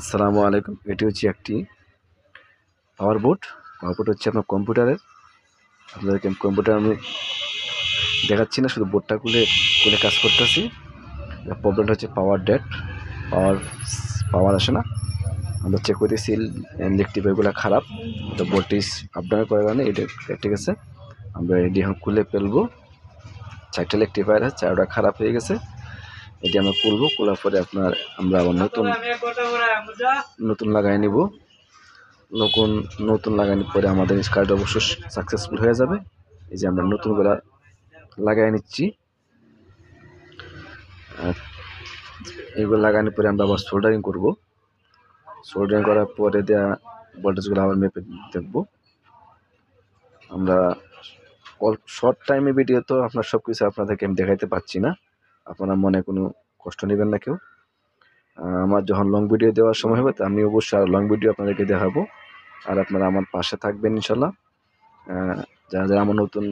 আসসালামু আলাইকুম। এটি হচ্ছে একটি পাওয়ার বোর্ড। পাওয়ার বোর্ড হচ্ছে আপনার কম্পিউটারের। আপনাদেরকে কম্পিউটার আমি দেখাচ্ছি না, শুধু বোর্ডটা খুলে খুলে কাজ করতেছি। প্রবলেমটা হচ্ছে পাওয়ার ডেড, পাওয়ার পাওয়ার আসে না। আমরা চেক করতেছি ইলেকট্রিকগুলো খারাপ, তো ভোল্টেজ আপ ডাউন করার কারণে এটা ঠিক আছে। আমরা এটি এখন খুলে ফেলবো। চারটা ইলেকট্রিফায়ার আছে, চারটা খারাপ হয়ে গেছে। এটি আমরা খুলবো, খোলার পরে আমরা আবার নতুন লাগাই নিব। নতুন নতুন লাগানোর পরে আমাদের কাজটা অবশ্যই সাকসেসফুল হয়ে যাবে। এই যে আমরা নতুনগুলা লাগাই নিচ্ছি। এগুলো লাগানোর পরে আমরা আবার সোল্ডারিং করব। সোল্ডারিং করার পরে দেওয়া ভোল্টেজগুলো আবার মেপে দেখব। আমরা শর্ট টাইমে ভিডিও তো আপনার সব কিছু আপনাদেরকে আমি দেখাইতে পারছি না, আপনারা মনে কোনো কষ্ট নেবেন না কেউ। আমার যখন লং ভিডিও দেওয়ার সময় হবে, তো আমি অবশ্যই আর লং ভিডিও আপনাদেরকে দেখাবো। আর আপনারা আমার পাশে থাকবেন ইনশাল্লাহ। যারা যারা আমার নতুন